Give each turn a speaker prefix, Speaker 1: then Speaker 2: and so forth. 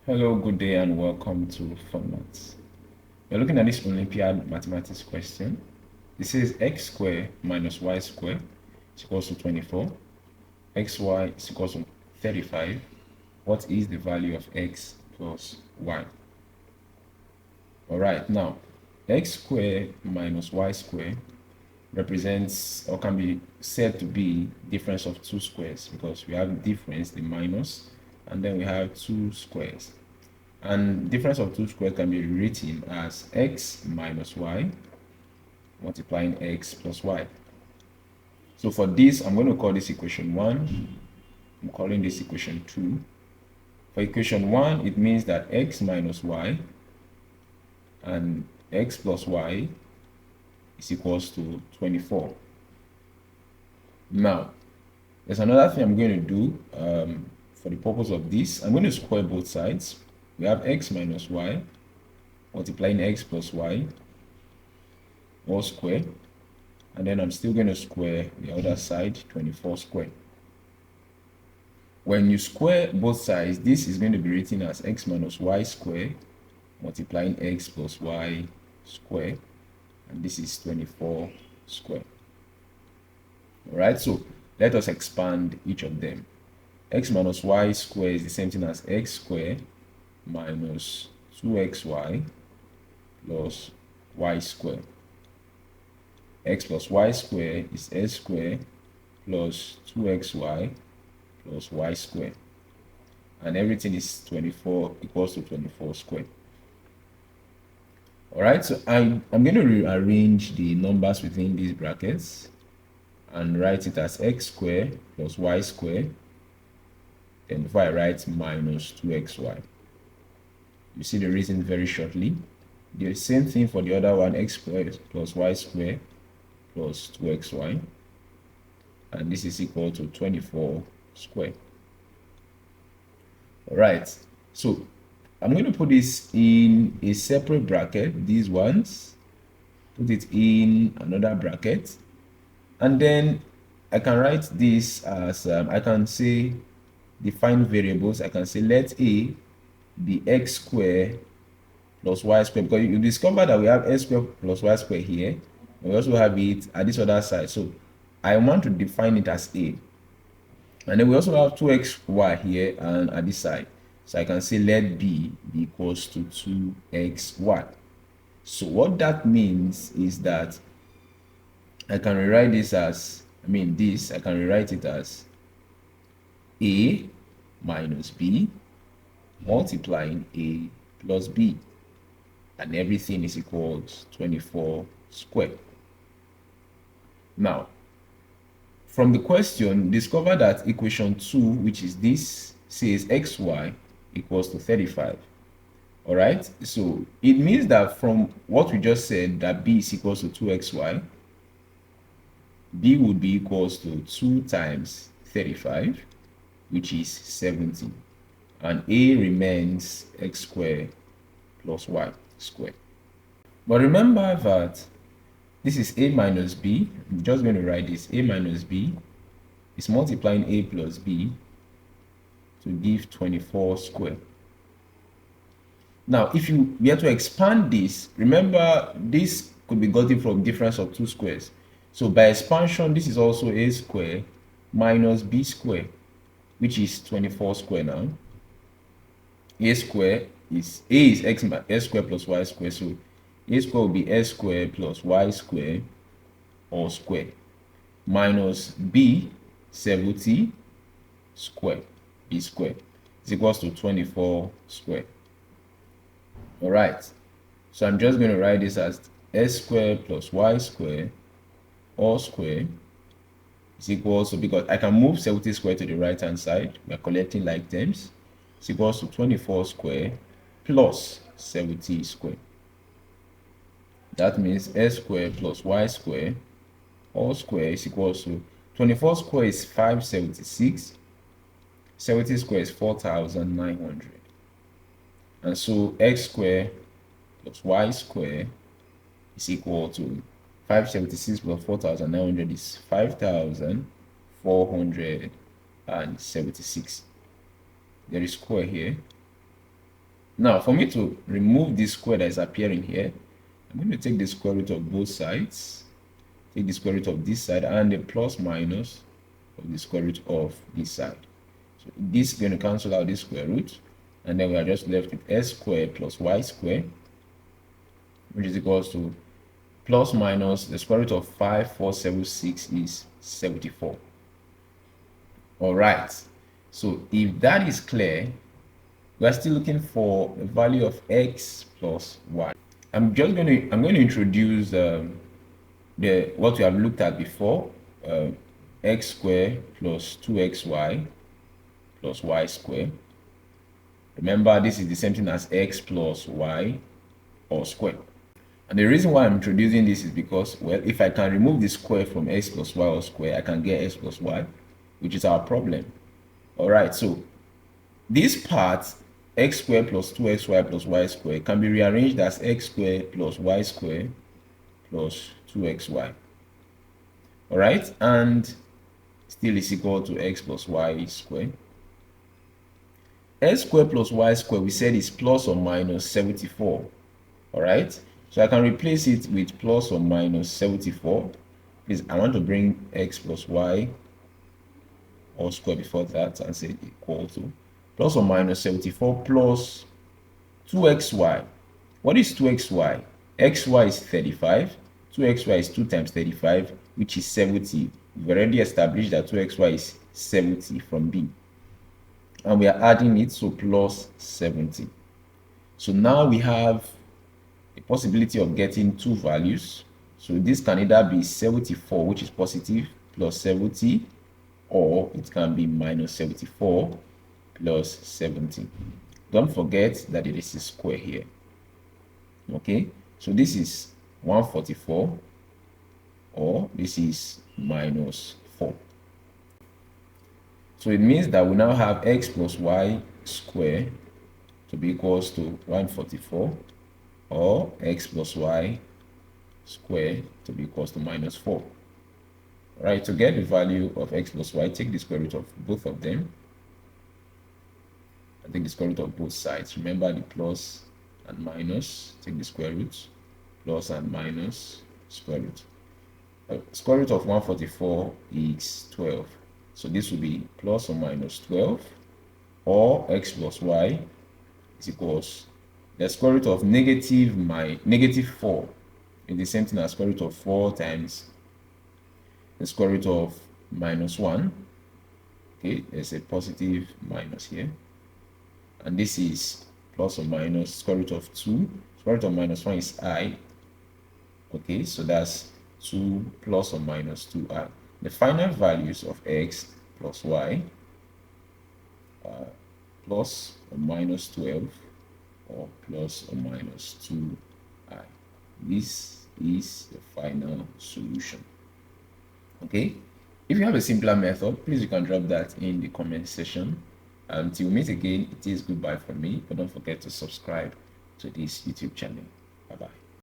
Speaker 1: Hello, good day, and welcome to Fun Maths. We're looking at this Olympiad mathematics question. It says x squared minus y squared is equals to 24. Xy is equals to 35. What is the value of x plus y? All right, now x squared minus y squared represents or can be said to be difference of two squares because we have difference, the minus, and then we have two squares. And difference of two squares can be rewritten as x minus y multiplying x plus y. So for this, I'm going to call this equation 1. I'm calling this equation 2. For equation 1, it means that x minus y and x plus y is equals to 24. Now, there's another thing I'm going to do for the purpose of this. I'm going to square both sides. We have x minus y multiplying x plus y all square, and then I'm still going to square the other side, 24 square. When you square both sides, this is going to be written as x minus y square multiplying x plus y square, and this is 24 square. All right, so let us expand each of them. X minus y square is the same thing as x square minus 2xy plus y square. X plus y square is s square plus 2xy plus y square. And everything is 24 equals to 24 square. All right, so I'm going to rearrange the numbers within these brackets and write it as x square plus y square. Then before I write minus 2xy. You see the reason very shortly. The same thing for the other one, x squared plus y squared plus 2xy. And this is equal to 24 square. All right, so I'm going to put this in a separate bracket, these ones. Put it in another bracket. And then I can write this as, I can say, define variables. I can say let A be x squared plus y squared, because you discover that we have x squared plus y squared here, and we also have it at this other side. So I want to define it as A, and then we also have 2xy here and at this side. So I can say let B be equals to 2xy. So what that means is that I can rewrite this as, I can rewrite it as A minus B multiplying A plus B, and everything is equals 24 square. Now, from the question, discover that equation 2, which is this, says xy equals to 35. All right, so it means that from what we just said, that B is equals to 2xy, B would be equals to 2 times 35, which is 70. And A remains x squared plus y squared. But remember that this is A minus B. I'm just going to write this. A minus B is multiplying A plus B to give 24 square. Now, if you were to expand this, remember this could be gotten from difference of two squares. So by expansion, this is also A square minus B square, which is 24 square now. A square is x square plus y square, so A square will be s square plus y square all square minus B 70 square, B square is equals to 24 square. All right, so I'm just going to write this as s square plus y square all square is equals to, because I can move 70 square to the right hand side, we're collecting like terms, is equals to 24 square plus 70 square. That means s square plus y square all square is equals to 24 square is 576, 70 square is 4,900. And so x square plus y square is equal to 576 plus 4,900 is 5,476. There is square here. Now, for me to remove this square that is appearing here, I'm going to take the square root of both sides, take the square root of this side, and the plus minus of the square root of this side. So this is going to cancel out this square root, and then we are just left with s squared plus y squared, which is equals to plus minus the square root of 5476 is 74. All right. So if that is clear, we are still looking for a value of x plus y. I'm going to introduce what we have looked at before, x squared plus 2xy plus y squared. Remember, this is the same thing as x plus y all squared. And the reason why I'm introducing this is because, well, if I can remove the square from x plus y all squared, I can get x plus y, which is our problem. All right, so this part, x squared plus 2xy plus y squared, can be rearranged as x squared plus y squared plus 2xy. All right, and still is equal to x plus y squared. X squared plus y squared, we said, is plus or minus 74. All right, so I can replace it with plus or minus 74. Please, I want to bring x plus y all square before that and say equal to plus or minus 74 plus 2xy. What is 2xy? xy is 35. 2xy is 2 times 35, which is 70. We've already established that 2xy is 70 from B. And we are adding it, so plus 70. So now we have a possibility of getting two values. So this can either be 74, which is positive, plus 70, or it can be minus 74 plus 70. Don't forget that it is a square here. Okay, so this is 144, or this is minus 4. So it means that we now have x plus y squared to be equals to 144, or x plus y squared to be equals to minus 4. All right, to get the value of x plus y, take the square root of both of them. I take the square root of both sides. Remember the plus and minus. Take the square root, plus and minus, square root. Square root of 144 is 12. So this will be plus or minus 12, or x plus y is equals the square root of negative 4 is the same thing as square root of 4 times the square root of minus 1. Okay, there's a positive minus here. And this is plus or minus square root of 2. Square root of minus 1 is I. Okay, so that's 2 plus or minus 2i. The final values of x plus y are plus or minus 12 or plus or minus 2i. This is the final solution. Okay, if you have a simpler method, please you can drop that in the comment section. Until we meet again, it is goodbye from me, but don't forget to subscribe to this YouTube channel.